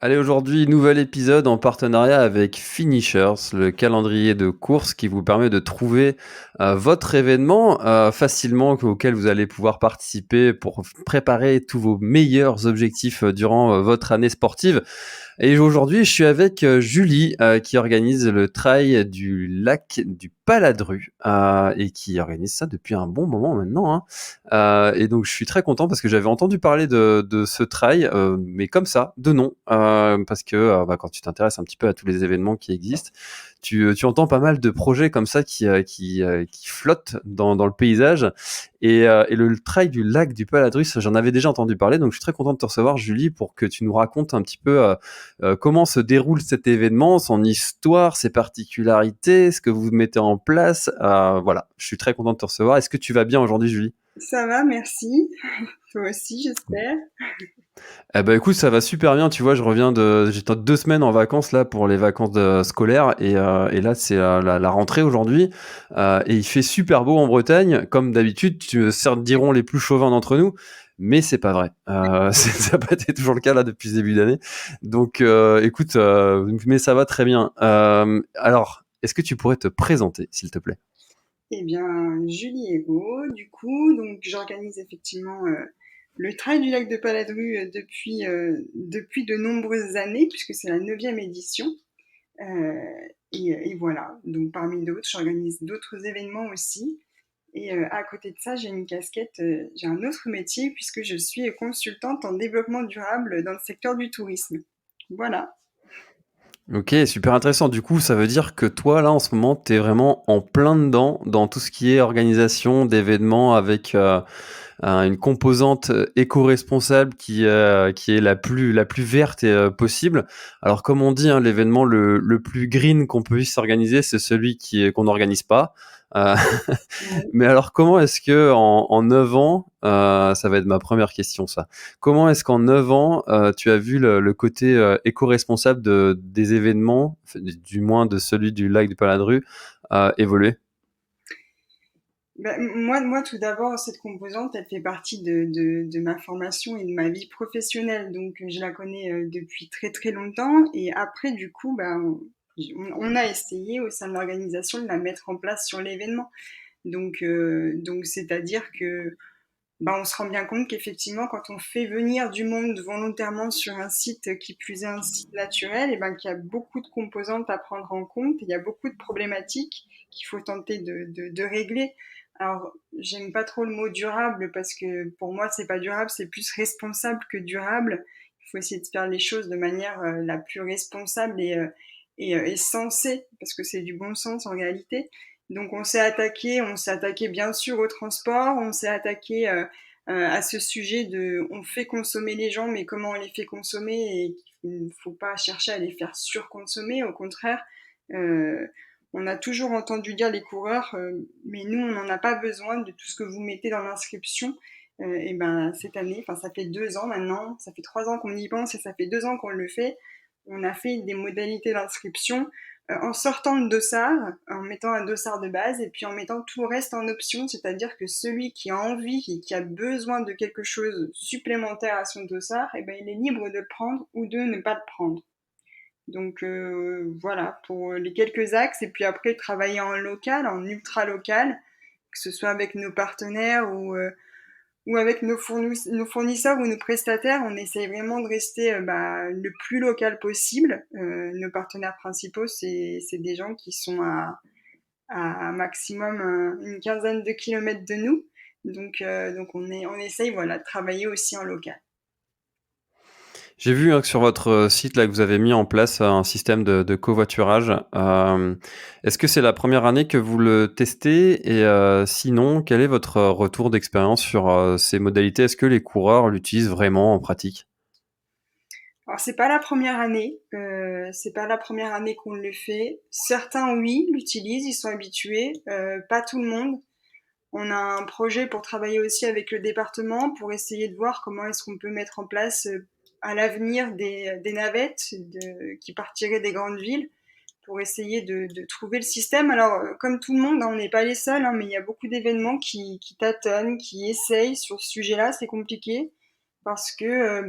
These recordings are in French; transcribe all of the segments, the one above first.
Allez, aujourd'hui, nouvel épisode en partenariat avec Finishers, le calendrier de course qui vous permet de trouver votre événement facilement auquel vous allez pouvoir participer pour préparer tous vos meilleurs objectifs durant votre année sportive. Et aujourd'hui, je suis avec Julie qui organise le trail du lac du Paladru et qui organise ça depuis un bon moment maintenant, hein. Et donc, je suis très content parce que j'avais entendu parler de ce trail, mais comme ça, de nom, parce que quand tu t'intéresses un petit peu à tous les événements qui existent, tu entends pas mal de projets comme ça qui flottent dans le paysage. Et le trail du lac du Paladrus, j'en avais déjà entendu parler, donc je suis très content de te recevoir, Julie, pour que tu nous racontes un petit peu comment se déroule cet événement, son histoire, ses particularités, ce que vous mettez en place. Voilà, je suis très content de te recevoir. Est-ce que tu vas bien aujourd'hui, Julie? Ça va, merci. Toi aussi, j'espère. Eh ben écoute, ça va super bien. Tu vois, j'étais 2 semaines en vacances là pour les vacances scolaires et là c'est la rentrée aujourd'hui et il fait super beau en Bretagne, comme d'habitude. Certes diront les plus chauvins d'entre nous, mais c'est pas vrai. Ça n'a pas été toujours le cas là depuis ce début d'année. Donc écoute, mais ça va très bien. Alors, est-ce que tu pourrais te présenter, s'il te plaît? Eh bien, Julie Hérault, du coup, donc j'organise effectivement le Trail du lac de Paladru depuis de nombreuses années, puisque c'est la neuvième édition. Euh, et voilà, donc parmi d'autres, j'organise d'autres événements aussi. Et à côté de ça, j'ai une casquette, j'ai un autre métier, puisque je suis consultante en développement durable dans le secteur du tourisme. Voilà. Ok, super intéressant. Du coup, ça veut dire que toi, là, en ce moment, tu es vraiment en plein dedans dans tout ce qui est organisation d'événements avec une composante éco-responsable qui est la plus verte possible. Alors, comme on dit, hein, l'événement le plus green qu'on puisse organiser, c'est celui qu'on n'organise pas. Euh, Ouais. mais alors, comment est-ce que en 9 ans, ça va être ma première question, ça. Comment est-ce qu'en 9 ans, tu as vu le côté éco-responsable des événements, enfin, du moins de celui du lac du Paladru, évoluer? Moi, tout d'abord, cette composante, elle fait partie de ma formation et de ma vie professionnelle. Donc, je la connais depuis très très longtemps. Et après, du coup, on a essayé au sein de l'organisation de la mettre en place sur l'événement. Donc c'est-à-dire que on se rend bien compte qu'effectivement, quand on fait venir du monde volontairement sur un site qui plus est un site naturel, et qu'il y a beaucoup de composantes à prendre en compte, il y a beaucoup de problématiques qu'il faut tenter de régler. Alors, j'aime pas trop le mot durable parce que pour moi, c'est pas durable, c'est plus responsable que durable. Il faut essayer de faire les choses de manière la plus responsable et sensée, parce que c'est du bon sens en réalité. Donc on s'est attaqué bien sûr au transport, on s'est attaqué à ce sujet de on fait consommer les gens, mais comment on les fait consommer et qu'il ne faut pas chercher à les faire surconsommer. Au contraire, euh, on a toujours entendu dire les coureurs, mais nous on n'en a pas besoin de tout ce que vous mettez dans l'inscription. Et cette année, enfin ça fait 2 ans maintenant, ça fait 3 ans qu'on y pense et ça fait 2 ans qu'on le fait. On a fait des modalités d'inscription en sortant le dossard, en mettant un dossard de base et puis en mettant tout le reste en option, c'est-à-dire que celui qui a envie et qui a besoin de quelque chose supplémentaire à son dossard, il est libre de le prendre ou de ne pas le prendre. Donc voilà pour les quelques axes et puis après travailler en local, en ultra local, que ce soit avec nos partenaires ou avec nos fournisseurs ou nos prestataires, on essaye vraiment de rester le plus local possible. Nos partenaires principaux, c'est des gens qui sont à maximum une quinzaine de kilomètres de nous. Donc on essaye voilà, de travailler aussi en local. J'ai vu que sur votre site là que vous avez mis en place un système de covoiturage. Est-ce que c'est la première année que vous le testez et sinon, quel est votre retour d'expérience sur ces modalités? Est-ce que les coureurs l'utilisent vraiment en pratique? Alors c'est pas la première année qu'on le fait. Certains oui l'utilisent, ils sont habitués, pas tout le monde. On a un projet pour travailler aussi avec le département pour essayer de voir comment est-ce qu'on peut mettre en place à l'avenir des navettes qui partiraient des grandes villes pour essayer de trouver le système. Alors, comme tout le monde, hein, on n'est pas les seuls, hein, mais il y a beaucoup d'événements qui tâtonnent, qui essayent sur ce sujet-là. C'est compliqué parce que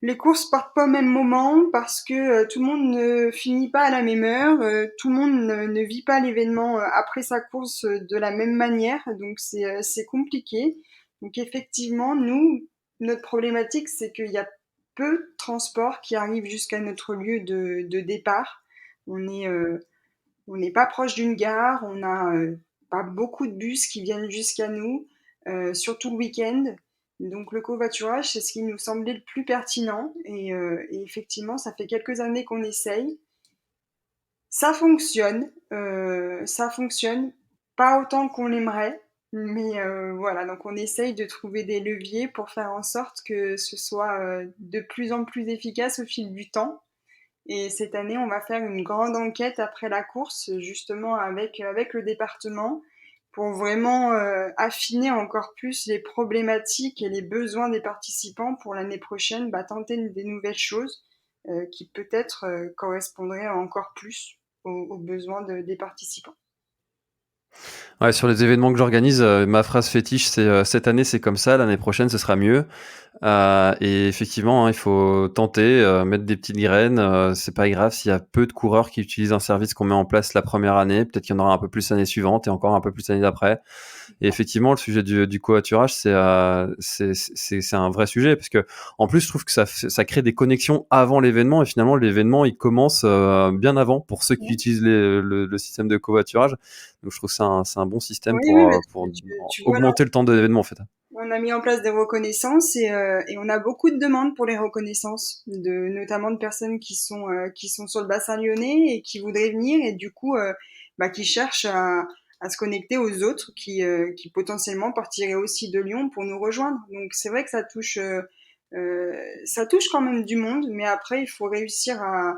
Les courses partent pas au même moment parce que tout le monde ne finit pas à la même heure, tout le monde ne vit pas l'événement après sa course de la même manière, donc c'est compliqué. Donc effectivement, nous, notre problématique, c'est qu'il y a peu de transports qui arrivent jusqu'à notre lieu de départ. On est, on n'est pas proche d'une gare, on n'a pas beaucoup de bus qui viennent jusqu'à nous, surtout le week-end. Donc le covoiturage, c'est ce qui nous semblait le plus pertinent. Et effectivement, ça fait quelques années qu'on essaye. Ça fonctionne, pas autant qu'on l'aimerait, mais voilà, donc on essaye de trouver des leviers pour faire en sorte que ce soit de plus en plus efficace au fil du temps. Et cette année, on va faire une grande enquête après la course, justement avec le département, pour vraiment affiner encore plus les problématiques et les besoins des participants pour l'année prochaine, tenter des nouvelles choses qui peut-être correspondraient encore plus aux besoins des participants. Ouais, sur les événements que j'organise, ma phrase fétiche, c'est cette année c'est comme ça, l'année prochaine ce sera mieux. Et effectivement, hein, il faut tenter, mettre des petites graines. C'est pas grave s'il y a peu de coureurs qui utilisent un service qu'on met en place la première année. Peut-être qu'il y en aura un peu plus l'année suivante et encore un peu plus l'année d'après. Et effectivement, le sujet du covoiturage, c'est un vrai sujet parce que en plus, je trouve que ça crée des connexions avant l'événement et finalement l'événement il commence bien avant pour ceux qui utilisent le système de covoiturage. Donc je trouve que c'est un bon système Oui, oui, mais pour tu vois, là, augmenter le temps de l'événement en fait. on a mis en place des reconnaissances et on a beaucoup de demandes pour les reconnaissances, notamment de personnes qui sont sur le bassin lyonnais et qui voudraient venir et du coup, qui cherchent à se connecter aux autres qui potentiellement partiraient aussi de Lyon pour nous rejoindre. Donc c'est vrai que ça touche quand même du monde, mais après il faut réussir à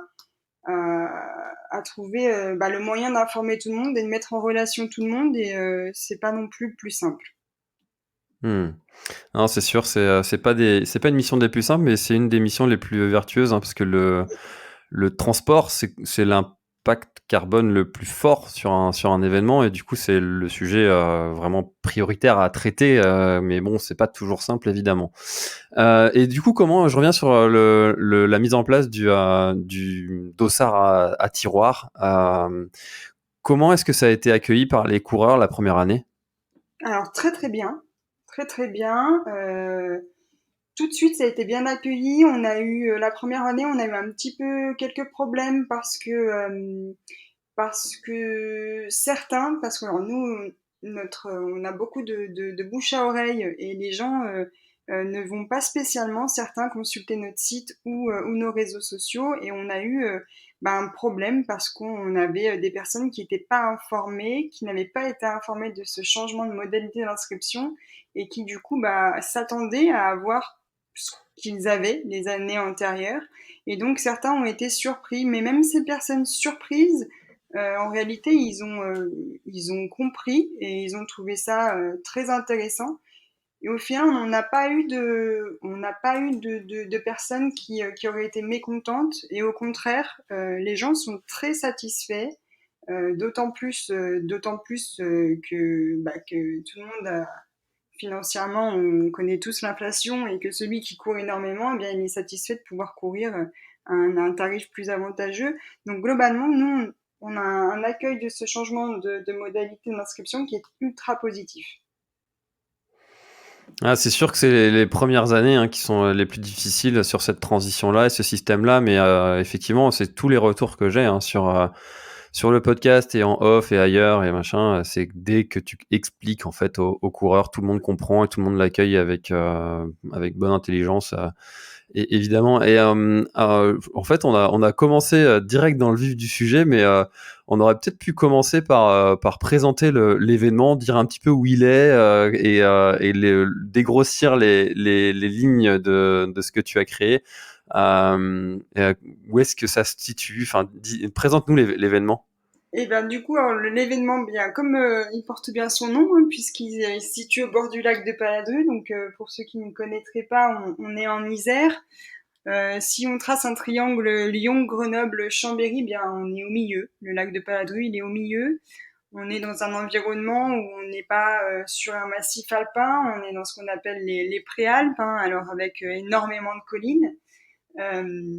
trouver le moyen d'informer tout le monde et de mettre en relation tout le monde et c'est pas non plus plus simple. Hmm. Non, c'est sûr, c'est pas une mission des plus simples, mais c'est une des missions les plus vertueuses, hein, parce que le transport, c'est l'impact carbone le plus fort sur un événement, et du coup, c'est le sujet vraiment prioritaire à traiter, mais bon, c'est pas toujours simple, évidemment. Et du coup, je reviens sur la mise en place du dossard à tiroir. Comment est-ce que ça a été accueilli par les coureurs la première année? Alors très très bien, très très bien. Tout de suite, ça a été bien accueilli. On a eu la première année, on a eu un petit peu quelques problèmes parce que certains, parce que alors nous, on a beaucoup de bouche à oreille et les gens ne vont pas spécialement, certains, consulter notre site ou nos réseaux sociaux et on a eu un problème parce qu'on avait des personnes qui n'étaient pas informées, qui n'avaient pas été informées de ce changement de modalité d'inscription et qui du coup s'attendaient à avoir ce qu'ils avaient les années antérieures. Et donc certains ont été surpris, mais même ces personnes surprises, en réalité, ils ont compris et ils ont trouvé ça très intéressant. Et au final, on n'a pas eu de personnes qui auraient été mécontentes. Et au contraire, les gens sont très satisfaits, d'autant plus que tout le monde financièrement, on connaît tous l'inflation et que celui qui court énormément, eh bien, il est satisfait de pouvoir courir un tarif plus avantageux. Donc globalement, nous, on a un accueil de ce changement de modalité d'inscription qui est ultra positif. Ah, c'est sûr que c'est les premières années, hein, qui sont les plus difficiles sur cette transition-là et ce système-là, mais effectivement, c'est tous les retours que j'ai, hein, sur le podcast et en off et ailleurs et machin. C'est que dès que tu expliques en fait aux coureurs, tout le monde comprend et tout le monde l'accueille avec bonne intelligence. Et évidemment. Et en fait, on a commencé direct dans le vif du sujet, mais on aurait peut-être pu commencer par présenter l'événement, dire un petit peu où il est et dégrossir les lignes de ce que tu as créé. Où est-ce que ça se situe? Enfin, présente-nous l'événement. Et ben du coup, alors, l'événement, bien comme il porte bien son nom, hein, puisqu'il est situé au bord du lac de Paladru. Donc pour ceux qui ne connaîtraient pas, on est en Isère. Si on trace un triangle Lyon, Grenoble, Chambéry, bien on est au milieu. Le lac de Paladru, il est au milieu. On est dans un environnement où on n'est pas sur un massif alpin, on est dans ce qu'on appelle les préalpes, hein, alors avec énormément de collines. Euh,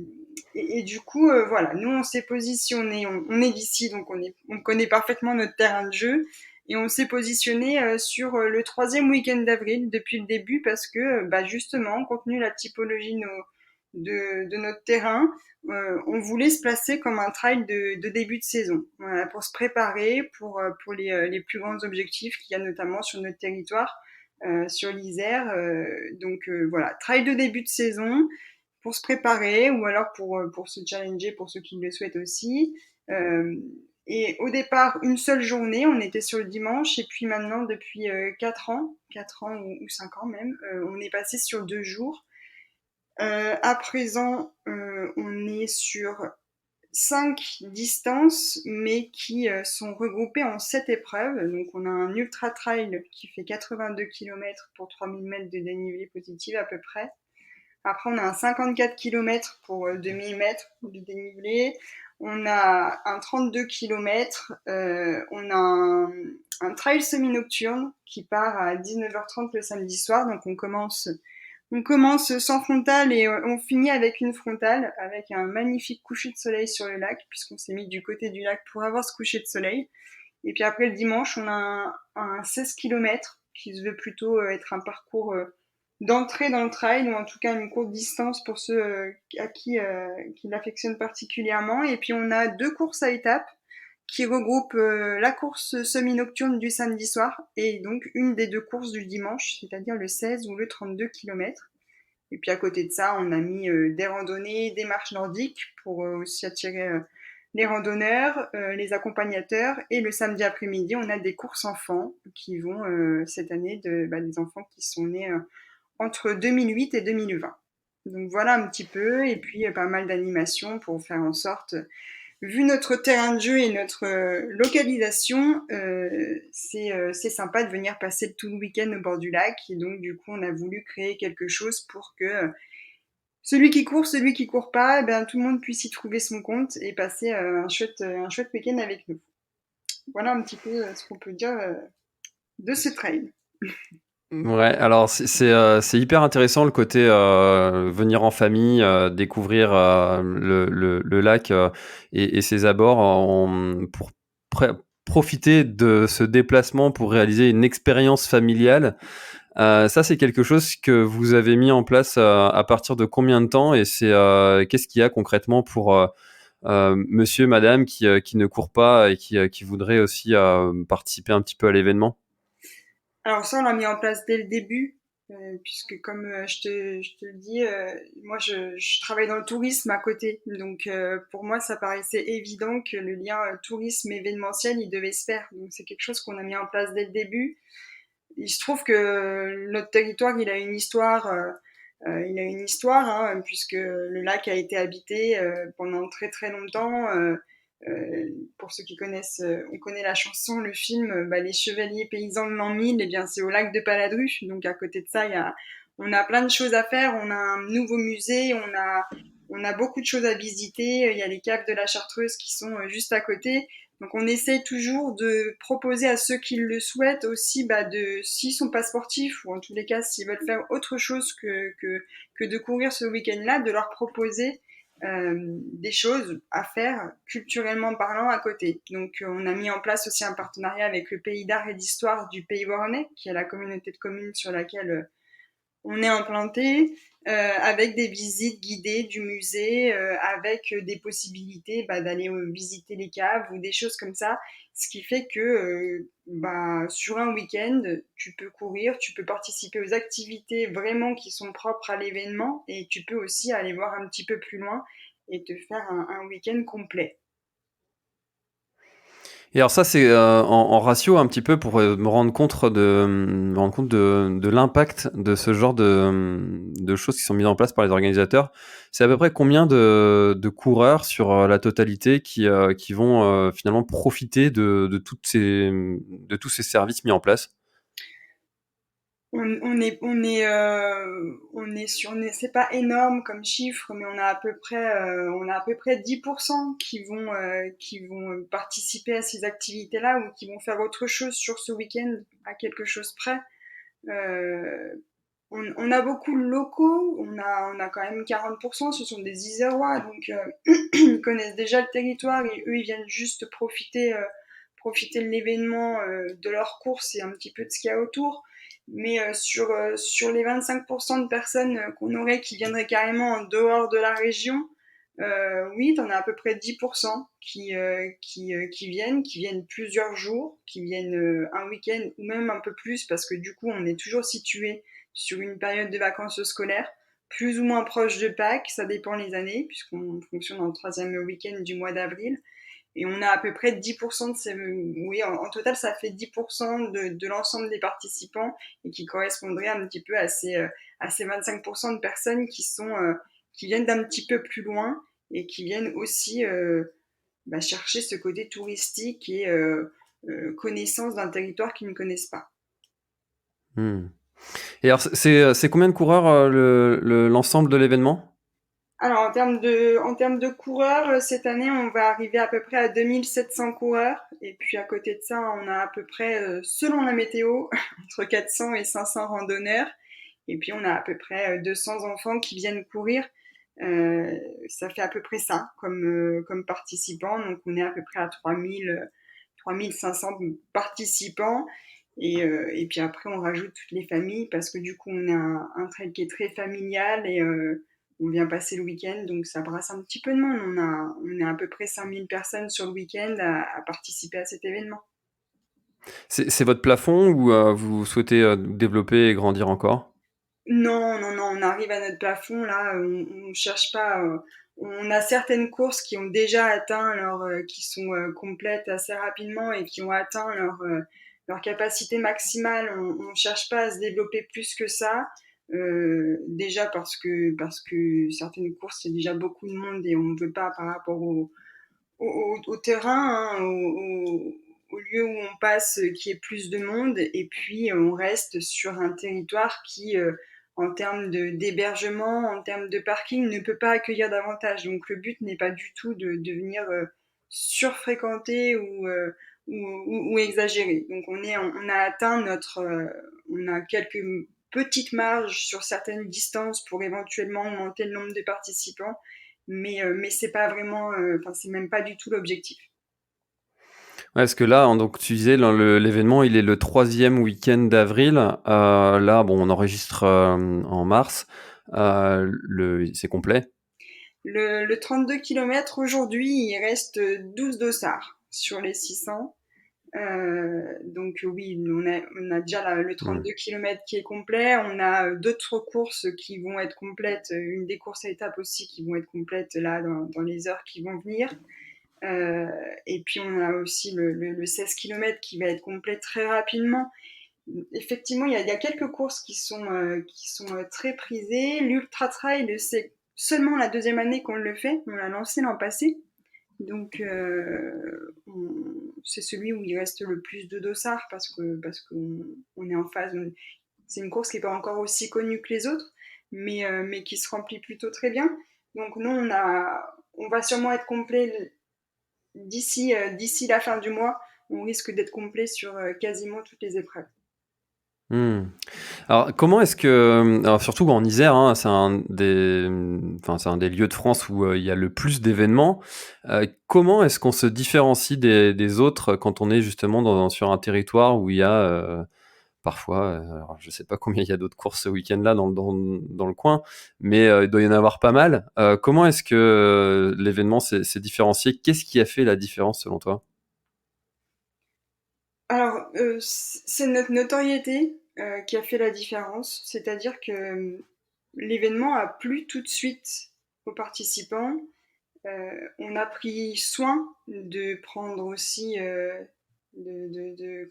et du coup, voilà, nous on s'est positionné, on est d'ici, donc on connaît parfaitement notre terrain de jeu, et on s'est positionné sur le troisième week-end d'avril depuis le début parce que, bah justement, compte tenu de la typologie de notre terrain, on voulait se placer comme un trail de début de saison, voilà, pour se préparer pour les plus grands objectifs qu'il y a notamment sur notre territoire, sur l'Isère. Voilà, trail de début de saison pour se préparer ou alors pour se challenger pour ceux qui le souhaitent aussi. Euh, et au départ, une seule journée, on était sur le dimanche, et puis maintenant, depuis 4 ans ou 5 ans même, on est passé sur 2 jours. À présent, on est sur 5 distances, mais qui sont regroupées en 7 épreuves. Donc, on a un ultra trail qui fait 82 km pour 3000 mètres de dénivelé positif à peu près. Après, on a un 54 km pour 2000 mètres de dénivelé. On a un 32 km. On a un trail semi-nocturne qui part à 19h30 le samedi soir. Donc, on commence sans frontale et on finit avec une frontale, avec un magnifique coucher de soleil sur le lac, puisqu'on s'est mis du côté du lac pour avoir ce coucher de soleil. Et puis après, le dimanche, on a un 16 km qui se veut plutôt être un parcours d'entrée dans le trail, ou en tout cas une courte distance pour ceux qui l'affectionnent particulièrement. Et puis on a 2 courses à étapes qui regroupent la course semi-nocturne du samedi soir et donc une des 2 courses du dimanche, c'est-à-dire le 16 ou le 32 km. Et puis à côté de ça, on a mis des randonnées, des marches nordiques pour aussi attirer les randonneurs, les accompagnateurs. Et le samedi après-midi, on a des courses enfants qui vont cette année des enfants qui sont nés entre 2008 et 2020. Donc voilà un petit peu, et puis pas mal d'animations pour faire en sorte, vu notre terrain de jeu et notre localisation, c'est sympa de venir passer tout le week-end au bord du lac. Et donc du coup, on a voulu créer quelque chose pour que celui qui court pas, eh ben, tout le monde puisse y trouver son compte et passer un chouette week-end avec nous. Voilà un petit peu ce qu'on peut dire de ce trail. Ouais, alors c'est hyper intéressant le côté venir en famille, découvrir le lac et ses abords pour profiter de ce déplacement pour réaliser une expérience familiale. Ça, c'est quelque chose que vous avez mis en place à partir de combien de temps et c'est qu'est-ce qu'il y a concrètement pour monsieur, madame qui ne court pas et qui voudrait aussi participer un petit peu à l'événement? Alors ça, on l'a mis en place dès le début, puisque comme je te le dis, moi je travaille dans le tourisme à côté. Donc pour moi, ça paraissait évident que le lien tourisme événementiel, il devait se faire. Donc c'est quelque chose qu'on a mis en place dès le début. Il se trouve que notre territoire, il a une histoire, hein, puisque le lac a été habité pendant très très longtemps. Pour ceux qui connaissent, on connaît la chanson, le film, Les Chevaliers Paysans de l'an 1000, et bien c'est au lac de Paladru. Donc à côté de ça, on a plein de choses à faire. On a un nouveau musée, on a beaucoup de choses à visiter. Il y a les caves de la Chartreuse qui sont juste à côté. Donc on essaye toujours de proposer à ceux qui le souhaitent aussi, s'ils sont pas sportifs, ou en tous les cas s'ils veulent faire autre chose que de courir ce week-end-là, de leur proposer des choses à faire culturellement parlant à côté. Donc on a mis en place aussi un partenariat avec le Pays d'art et d'histoire du Pays Bornais, qui est la communauté de communes sur laquelle on est implanté, avec des visites guidées du musée, avec des possibilités d'aller visiter les caves ou des choses comme ça. Ce qui fait que sur un week-end, tu peux courir, tu peux participer aux activités vraiment qui sont propres à l'événement, et tu peux aussi aller voir un petit peu plus loin et te faire un week-end complet. Et alors ça, c'est en ratio un petit peu pour me rendre compte de l'impact de ce genre de choses qui sont mises en place par les organisateurs. C'est à peu près combien de coureurs sur la totalité qui vont finalement profiter de tous ces services mis en place? C'est pas énorme comme chiffre, mais on a à peu près 10% qui vont participer à ces activités-là, ou qui vont faire autre chose sur ce week-end à quelque chose près. Euh, on a beaucoup de locaux, on a quand même 40%, ce sont des Isérois, donc ils connaissent déjà le territoire et eux, ils viennent juste profiter de l'événement, de leur course et un petit peu de ce qu'il y a autour. Mais sur les 25% de personnes qu'on aurait qui viendraient carrément en dehors de la région, oui, t'en as à peu près 10% qui viennent plusieurs jours, qui viennent un week-end ou même un peu plus parce que du coup, on est toujours situé sur une période de vacances scolaires, plus ou moins proche de Pâques, ça dépend les années, puisqu'on fonctionne en troisième week-end du mois d'avril. Et on a à peu près 10% de ces... Oui, en total, ça fait 10% de l'ensemble des participants et qui correspondrait un petit peu à ces 25% de personnes qui viennent d'un petit peu plus loin et qui viennent aussi chercher ce côté touristique et connaissance d'un territoire qu'ils ne connaissent pas. Hmm. Et alors, c'est combien de coureurs l'ensemble de l'événement? Alors, en termes de coureurs, cette année, on va arriver à peu près à 2700 coureurs. Et puis, à côté de ça, on a à peu près, selon la météo, entre 400 et 500 randonneurs. Et puis, on a à peu près 200 enfants qui viennent courir. Ça fait à peu près ça comme participants. Donc, on est à peu près à 3500 participants. Et puis après, on rajoute toutes les familles parce que du coup, on a un trail qui est très familial et on vient passer le week-end, donc ça brasse un petit peu de monde. On est à peu près 5000 personnes sur le week-end à participer à cet événement. C'est votre plafond ou vous souhaitez développer et grandir encore? Non, non, non, on arrive à notre plafond là, on cherche pas. On a certaines courses qui ont déjà atteint qui sont complètes assez rapidement et qui ont atteint leur capacité maximale. On cherche pas à se développer plus que ça. Déjà parce que certaines courses, il y a déjà beaucoup de monde et on ne veut pas par rapport au terrain, hein, au lieu où on passe, qu'il y ait plus de monde. Et puis, on reste sur un territoire qui, en termes d'hébergement, en termes de parking, ne peut pas accueillir davantage. Donc, le but n'est pas du tout de venir surfréquenter ou exagérer. Donc, on a atteint on a quelques petites marges sur certaines distances pour éventuellement augmenter le nombre de participants, mais c'est pas vraiment, enfin c'est même pas du tout l'objectif. Ouais, parce que là, donc tu disais, l'événement, il est le troisième week-end d'avril. Là, bon, on enregistre en mars. C'est complet. Le 32 km aujourd'hui, il reste 12 dossards sur les 600. Donc oui, on a déjà le Hmm. 32 km qui est complet. On a d'autres courses qui vont être complètes, une des courses à étapes aussi qui vont être complètes là dans les heures qui vont venir. Euh, et puis on a aussi le 16 km qui va être complet très rapidement. Effectivement, il y a quelques courses qui sont très prisées. L'Ultra Trail, c'est seulement la deuxième année qu'on le fait. On l'a lancé l'an passé. Donc, c'est celui où il reste le plus de dossards parce qu'on on est en phase. C'est une course qui n'est pas encore aussi connue que les autres, mais qui se remplit plutôt très bien. Donc, nous, on va sûrement être complet d'ici la fin du mois. On risque d'être complet sur quasiment toutes les épreuves. Hmm. Alors, comment est-ce que, alors surtout en Isère, hein, c'est un des lieux de France où il y a le plus d'événements. Comment est-ce qu'on se différencie des autres quand on est justement sur un territoire où il y a parfois, alors je sais pas combien il y a d'autres courses ce week-end-là dans le coin, mais il doit y en avoir pas mal. Comment est-ce que l'événement s'est différencié? Qu'est-ce qui a fait la différence selon toi? Alors, c'est notre notoriété qui a fait la différence, c'est-à-dire que l'événement a plu tout de suite aux participants. On a pris soin de prendre aussi,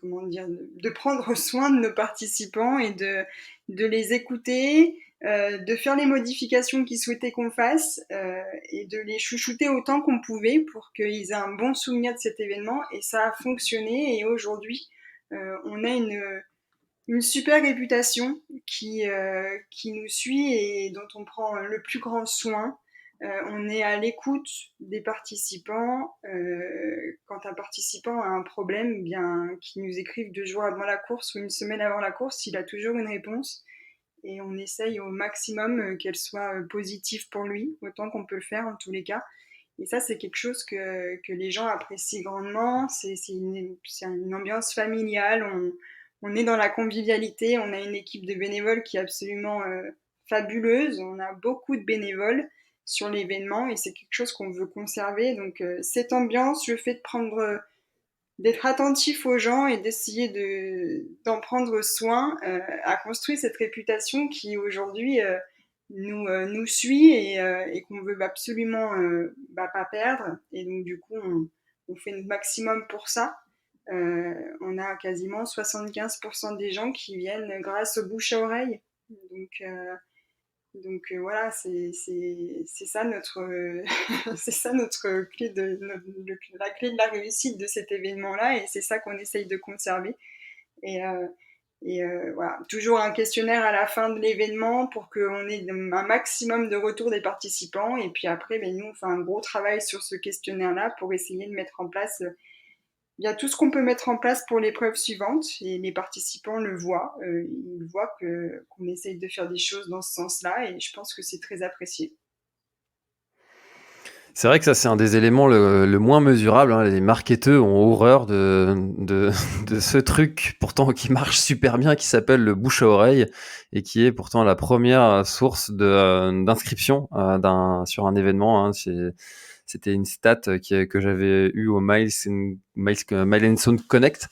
comment dire, de prendre soin de nos participants et de les écouter, de faire les modifications qu'ils souhaitaient qu'on fasse et de les chouchouter autant qu'on pouvait pour qu'ils aient un bon souvenir de cet événement. Et ça a fonctionné. Et aujourd'hui, on a une super réputation qui nous suit et dont on prend le plus grand soin. On est à l'écoute des participants. Quand un participant a un problème, eh bien qu'il nous écrive 2 jours avant la course ou une semaine avant la course, il a toujours une réponse. et on essaye au maximum qu'elle soit positive pour lui, autant qu'on peut le faire en tous les cas. Et ça, c'est quelque chose que les gens apprécient grandement. C'est une ambiance familiale. On est dans la convivialité. On a une équipe de bénévoles qui est absolument fabuleuse. On a beaucoup de bénévoles sur l'événement et c'est quelque chose qu'on veut conserver. Donc cette ambiance, le fait de prendre, d'être attentif aux gens et d'essayer d'en prendre soin, a construit cette réputation qui aujourd'hui nous suit et qu'on veut absolument pas perdre. Et donc du coup, on fait le maximum pour ça. On a quasiment 75% des gens qui viennent grâce au bouche à oreille. Donc, euh, donc voilà, c'est ça notre c'est ça notre clé la clé de la réussite de cet événement-là et c'est ça qu'on essaye de conserver. Et, euh, voilà, toujours un questionnaire à la fin de l'événement pour qu'on ait un maximum de retours des participants. Et puis après, ben, nous, on fait un gros travail sur ce questionnaire-là pour essayer de mettre en place il y a tout ce qu'on peut mettre en place pour l'épreuve suivante et les participants le voient. Ils voient qu'on essaye de faire des choses dans ce sens-là et je pense que c'est très apprécié. C'est vrai que ça, c'est un des éléments le moins mesurable, hein. Les marketeurs ont horreur de ce truc, pourtant qui marche super bien, qui s'appelle le bouche à oreille et qui est pourtant la première source d'inscription sur un événement, hein. C'était une stat que j'avais eue au Mile Zone Connect.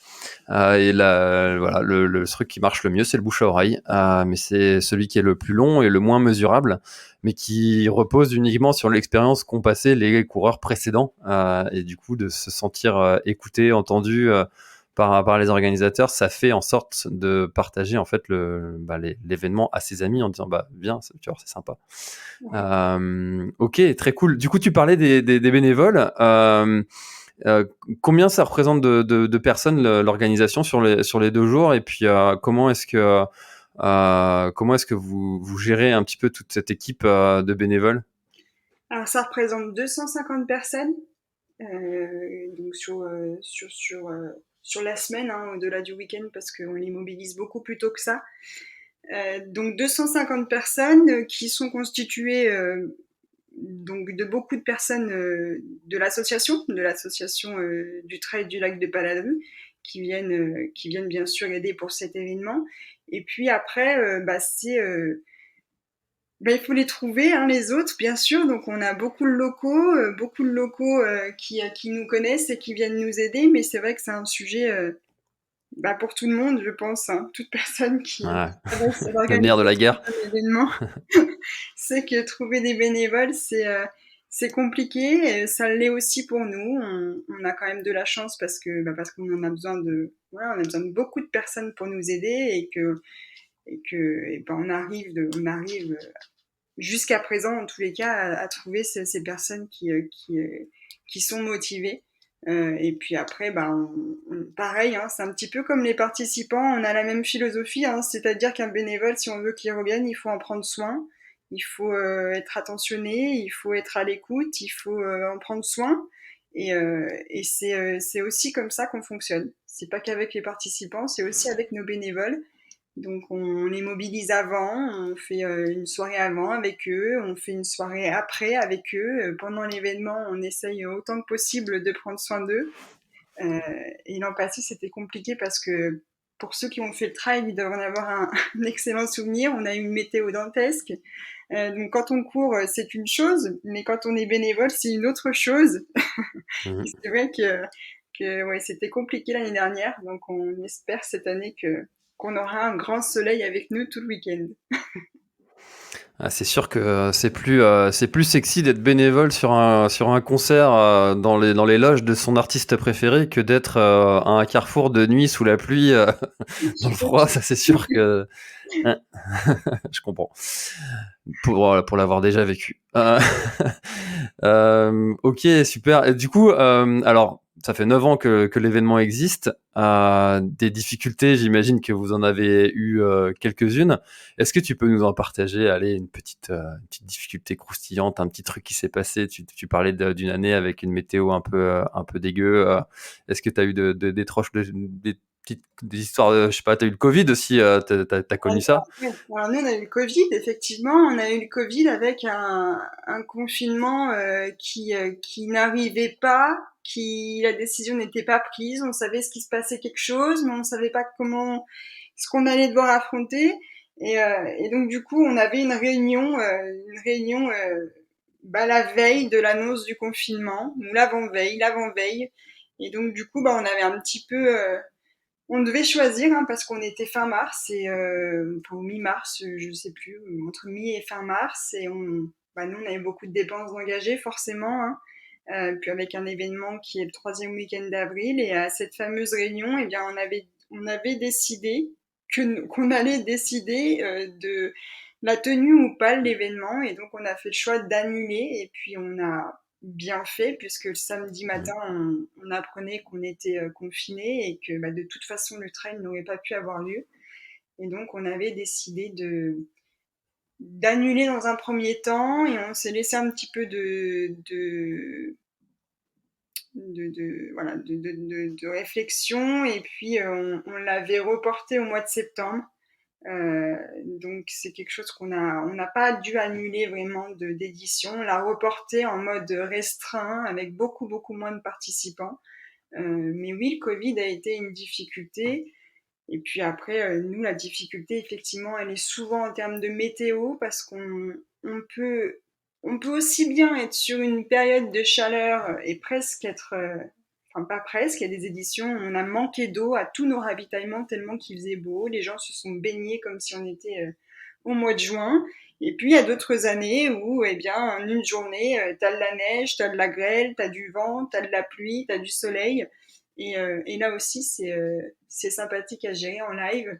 Et là, voilà, le truc qui marche le mieux, c'est le bouche à oreille. Mais c'est celui qui est le plus long et le moins mesurable, mais qui repose uniquement sur l'expérience qu'ont passé les coureurs précédents. Et du coup, de se sentir écouté, entendu par les organisateurs, ça fait en sorte de partager en fait l'événement à ses amis en disant bah viens, tu vois, c'est sympa. Ouais. Ok, très cool. Du coup, tu parlais des bénévoles. Combien ça représente de personnes l'organisation sur les 2 jours et puis comment est-ce que vous gérez un petit peu toute cette équipe de bénévoles? Alors ça représente 250 personnes donc sur la semaine, hein, au-delà du week-end, parce qu'on les mobilise beaucoup plus tôt que ça. Donc 250 personnes qui sont constituées donc de beaucoup de personnes de l'association du Trail du lac de Paladru, qui viennent bien sûr aider pour cet événement. Et puis après, il faut les trouver, hein, les autres, bien sûr. Donc on a beaucoup de locaux qui nous connaissent et qui viennent nous aider. Mais c'est vrai que c'est un sujet pour tout le monde, je pense, hein. Toute personne qui Ouais. travaille sur Le nerf de la l'organisation guerre. d'un événement sait que trouver des bénévoles, c'est compliqué. Et ça l'est aussi pour nous. On a quand même de la chance parce qu'on en a besoin voilà, on a besoin de beaucoup de personnes pour nous aider on arrive jusqu'à présent, en tous les cas, à trouver ces personnes qui sont motivées. Et puis après, pareil, hein, c'est un petit peu comme les participants, on a la même philosophie, hein, c'est-à-dire qu'un bénévole, si on veut qu'il revienne, il faut en prendre soin, il faut être attentionné, il faut être à l'écoute, il faut en prendre soin. Et c'est aussi comme ça qu'on fonctionne. C'est pas qu'avec les participants, c'est aussi avec nos bénévoles. Donc on les mobilise avant, on fait une soirée avant avec eux, on fait une soirée après avec eux. Pendant l'événement, on essaye autant que possible de prendre soin d'eux. Euh, et l'an passé, c'était compliqué parce que pour ceux qui ont fait le trail, ils doivent en avoir un excellent souvenir. On a eu une météo dantesque. Donc quand on court, c'est une chose, mais quand on est bénévole, c'est une autre chose. Et Mhm. c'est vrai que ouais, c'était compliqué l'année dernière, donc on espère cette année qu'on aura un grand soleil avec nous tout le week-end. Ah, c'est sûr que c'est plus sexy d'être bénévole sur un concert dans les loges de son artiste préféré que d'être à un carrefour de nuit sous la pluie dans le froid. Ça, c'est sûr que hein, je comprends pour l'avoir déjà vécu. Ok, super. Et du coup, alors, ça fait 9 ans que l'événement existe. Des difficultés, j'imagine que vous en avez eu quelques-unes. Est-ce que tu peux nous en partager, allez, une petite difficulté croustillante, un petit truc qui s'est passé? Tu parlais d'une année avec une météo un peu dégueu. Est-ce que tu as eu des des histoires, je sais pas, t'as eu le Covid aussi, t'as connu ça? Ouais. Alors nous, on a eu le Covid, effectivement. On a eu le Covid avec un confinement qui n'arrivait pas, la décision n'était pas prise. On savait ce qui se passait quelque chose, mais on savait pas ce qu'on allait devoir affronter. Et donc du coup, on avait une réunion la veille de l'annonce du confinement, ou l'avant-veille. Et donc du coup, on avait un petit peu on devait choisir hein, parce qu'on était fin mars et enfin mi-mars, je sais plus, entre mi et fin mars et nous on avait beaucoup de dépenses engagées forcément, hein, puis avec un événement qui est le troisième week-end d'avril et à cette fameuse réunion, eh bien on avait décidé qu'on allait décider de la tenue ou pas de l'événement et donc on a fait le choix d'annuler et puis on a bien fait puisque le samedi matin on apprenait qu'on était confiné et que de toute façon le trail n'aurait pas pu avoir lieu et donc on avait décidé de d'annuler dans un premier temps et on s'est laissé un petit peu de réflexion et puis on l'avait reporté au mois de septembre. Donc c'est quelque chose on n'a pas dû annuler vraiment d'édition, on l'a reporté en mode restreint avec beaucoup beaucoup moins de participants. Mais oui, le Covid a été une difficulté. Et puis après, nous, la difficulté, effectivement, elle est souvent en termes de météo parce on peut, on peut aussi bien être sur une période de chaleur et presque être, enfin pas presque, il y a des éditions, on a manqué d'eau à tous nos ravitaillements tellement qu'il faisait beau, les gens se sont baignés comme si on était au mois de juin. Et puis il y a d'autres années où, eh bien, en une journée, t'as de la neige, t'as de la grêle, t'as du vent, t'as de la pluie, t'as du soleil. Et là aussi, c'est sympathique à gérer en live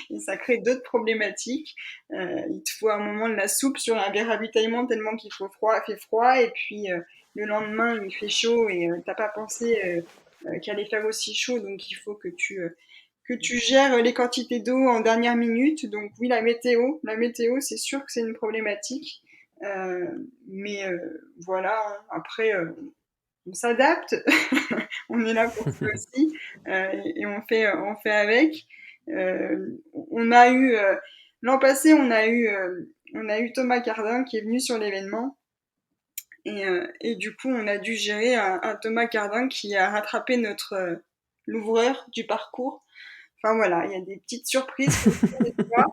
et ça crée d'autres problématiques. Il te faut un moment de la soupe sur un des ravitaillements tellement qu'il fait froid et puis le lendemain il fait chaud et t'as pas pensé qu'il allait faire aussi chaud donc il faut que tu gères les quantités d'eau en dernière minute. Donc oui, la météo c'est sûr que c'est une problématique. Euh, mais voilà, hein. Après on s'adapte, on est là pour ça aussi, et on fait avec. On a eu l'an passé, on a eu Thomas Cardin qui est venu sur l'événement, et du coup, on a dû gérer un Thomas Cardin qui a rattrapé notre l'ouvreur du parcours. Enfin voilà, il y a des petites surprises comme ça des fois.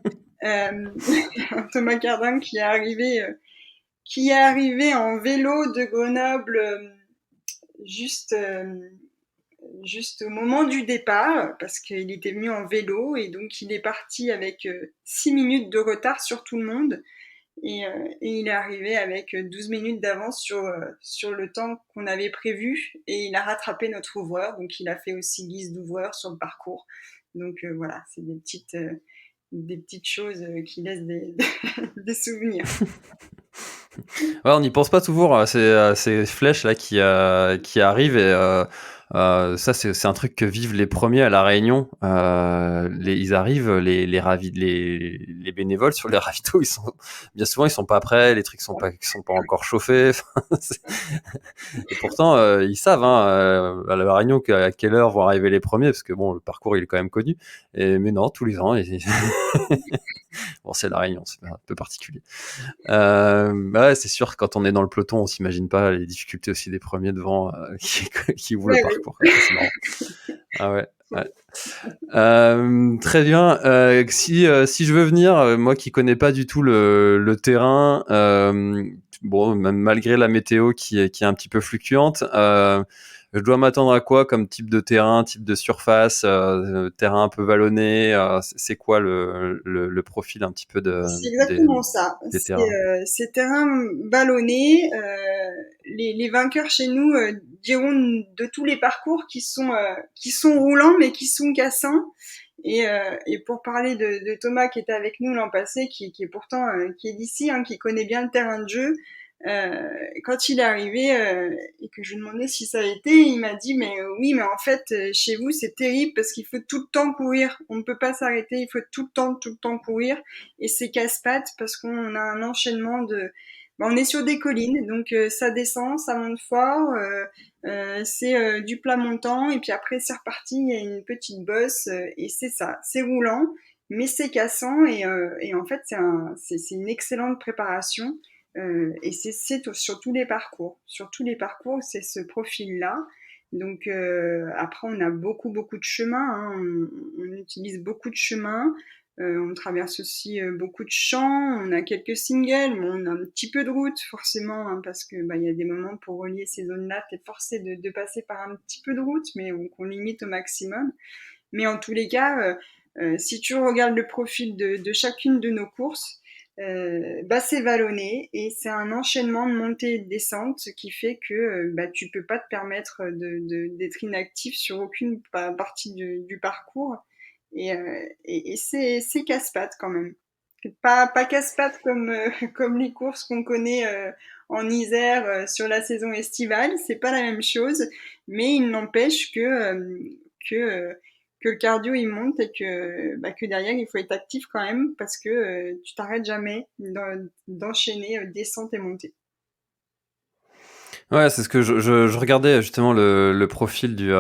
Euh, un Thomas Cardin qui est arrivé en vélo de Grenoble juste juste au moment du départ, parce qu'il était venu en vélo et donc il est parti avec 6 minutes de retard sur tout le monde et il est arrivé avec 12 minutes d'avance sur le temps qu'on avait prévu et il a rattrapé notre ouvreur, donc il a fait aussi guise d'ouvreur sur le parcours. Donc voilà, c'est des petites choses qui laissent des souvenirs. Ouais, on n'y pense pas toujours à ces flèches là qui arrivent et ça c'est un truc que vivent les premiers à la Réunion. Ils arrivent, les bénévoles sur les ravitaux, bien souvent ils sont pas prêts, les trucs sont pas encore chauffés. Et pourtant ils savent à la Réunion à quelle heure vont arriver les premiers parce que bon le parcours il est quand même connu. Mais non, tous les ans bon c'est la Réunion, c'est un peu particulier. Ouais, c'est sûr, quand on est dans le peloton, on s'imagine pas les difficultés aussi des premiers devant qui ouvrent le Ouais, oui. parcours. C'est marrant. Ah ouais. Ouais. Très bien. Si je veux venir, moi qui connais pas du tout le terrain, bon, même malgré la météo qui est un petit peu fluctuante, je dois m'attendre à quoi comme type de terrain, type de surface, terrain un peu vallonné, c'est quoi le profil un petit peu C'est exactement ça. des C'est terrains? ces terrains vallonnés. Les vainqueurs chez nous diront de tous les parcours qui sont roulants mais qui sont cassants. Et pour parler de Thomas qui était avec nous l'an passé, qui est pourtant qui est d'ici, hein, qui connaît bien le terrain de jeu, quand il est arrivé et que je lui demandais si ça a été, il m'a dit mais oui, mais en fait chez vous c'est terrible parce qu'il faut tout le temps courir, on ne peut pas s'arrêter, il faut tout le temps courir et c'est casse-pattes parce qu'on a un enchaînement On est sur des collines, donc ça descend, ça monte fort, c'est du plat montant, et puis après c'est reparti, il y a une petite bosse, et c'est ça, c'est roulant, mais c'est cassant, et en fait c'est une excellente préparation, et c'est sur tous les parcours. Sur tous les parcours, c'est ce profil-là. Donc après, on a beaucoup de chemins, hein, on utilise beaucoup de chemins. On traverse aussi beaucoup de champs, on a quelques singles, bon, on a un petit peu de route forcément, hein, parce que il y a des moments pour relier ces zones-là, t'es forcé de passer par un petit peu de route, mais qu'on limite au maximum. Mais en tous les cas, si tu regardes le profil de chacune de nos courses, c'est vallonné et c'est un enchaînement de montées et de descentes, ce qui fait que tu peux pas te permettre d'être inactif sur aucune partie du parcours. Et c'est casse-pattes quand même. Pas casse-pattes comme, comme les courses qu'on connaît en Isère sur la saison estivale, c'est pas la même chose, mais il n'empêche que, euh, que le cardio il monte et que derrière il faut être actif quand même parce que tu t'arrêtes jamais d'enchaîner descente et montée. Ouais, c'est ce que je regardais justement le profil de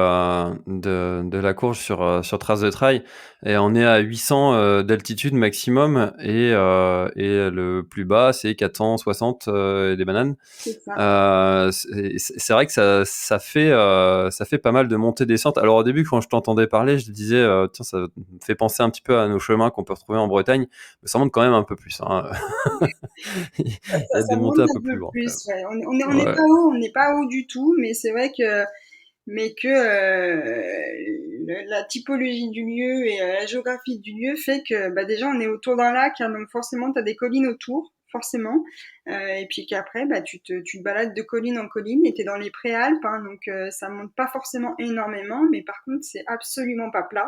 la courge sur Trace de Trail, et on est à 800 d'altitude maximum, et le plus bas c'est 460 et des bananes. C'est ça. C'est vrai que ça fait pas mal de montées-descentes. Alors au début, quand je t'entendais parler, je disais tiens, ça me fait penser un petit peu à nos chemins qu'on peut retrouver en Bretagne, mais ça monte quand même un peu plus, hein. Il y a Ça des monte montées un un peu plus peu loin quand plus. Ouais. On n'est même. pas haut, on n'est pas haut du tout, mais que la typologie du lieu et la géographie du lieu fait que déjà on est autour d'un lac, hein, donc forcément tu as des collines autour, forcément, et puis qu'après tu te balades de colline en colline et tu es dans les préalpes, hein, donc ça monte pas forcément énormément, mais par contre c'est absolument pas plat,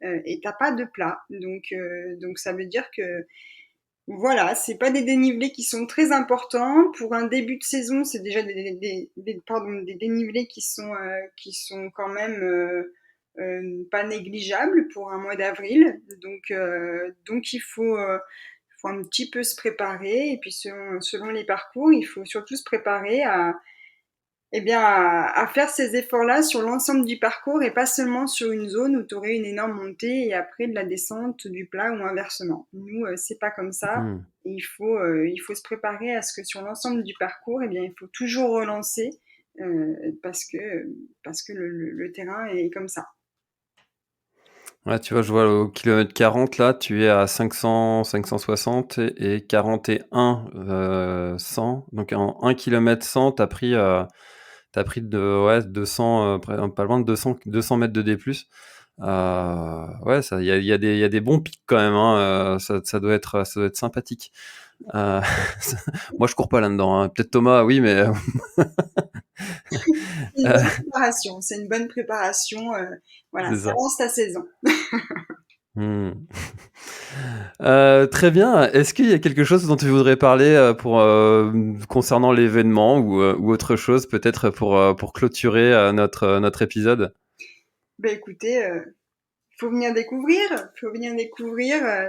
et t'as pas de plat, donc ça veut dire que voilà, c'est pas des dénivelés qui sont très importants. Pour un début de saison, c'est déjà des dénivelés qui sont quand même pas négligeables pour un mois d'avril. Donc faut un petit peu se préparer. Et puis selon les parcours, il faut surtout se préparer à faire ces efforts-là sur l'ensemble du parcours et pas seulement sur une zone où tu aurais une énorme montée et après de la descente, du plat ou inversement. Nous, c'est pas comme ça. Hmm. Et il faut se préparer à ce que sur l'ensemble du parcours, il faut toujours relancer parce que le terrain est comme ça. Ouais, tu vois, je vois au kilomètre 40, là, tu es à 500, 560 et 41 100. Donc en 1 km 100, t'as pris ouais, 200, pas loin de 200 mètres de D+. Ouais, il y a des bons pics quand même, hein. Ça doit être sympathique. Euh, Moi, je cours pas là-dedans, hein. Peut-être Thomas, oui, mais C'est une euh, bonne préparation. C'est une bonne préparation. Voilà, c'est ça ça. lance ta saison. Hmm. Très bien. Est-ce qu'il y a quelque chose dont tu voudrais parler concernant l'événement ou autre chose, peut-être pour clôturer notre épisode? Écoutez, faut venir découvrir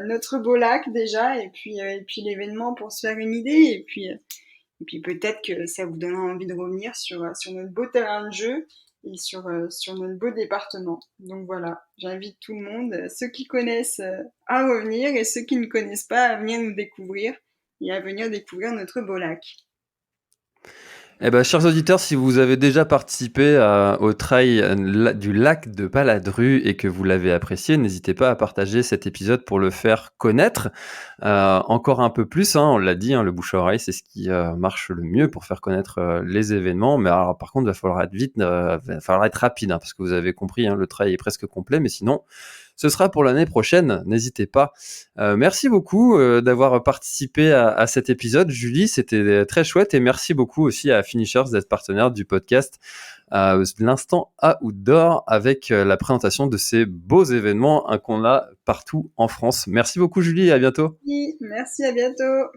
notre beau lac déjà, et puis l'événement pour se faire une idée, et puis peut-être que ça vous donnera envie de revenir sur notre beau terrain de jeu et sur notre beau département. Donc voilà, j'invite tout le monde, ceux qui connaissent à revenir et ceux qui ne connaissent pas à venir nous découvrir et à venir découvrir notre beau lac. Eh ben, chers auditeurs, si vous avez déjà participé au trail du lac de Baladru et que vous l'avez apprécié, n'hésitez pas à partager cet épisode pour le faire connaître encore un peu plus, hein. On l'a dit, hein, le bouche à oreille, c'est ce qui marche le mieux pour faire connaître les événements. Mais alors, par contre, il va falloir être vite, va falloir être rapide, hein, parce que vous avez compris, hein, le trail est presque complet. Mais sinon, ce sera pour l'année prochaine, n'hésitez pas. Merci beaucoup d'avoir participé à cet épisode, Julie, c'était très chouette, et merci beaucoup aussi à Finishers d'être partenaire du podcast L'Instant Outdoor avec la présentation de ces beaux événements qu'on a partout en France. Merci beaucoup, Julie, et à bientôt. Merci, à bientôt.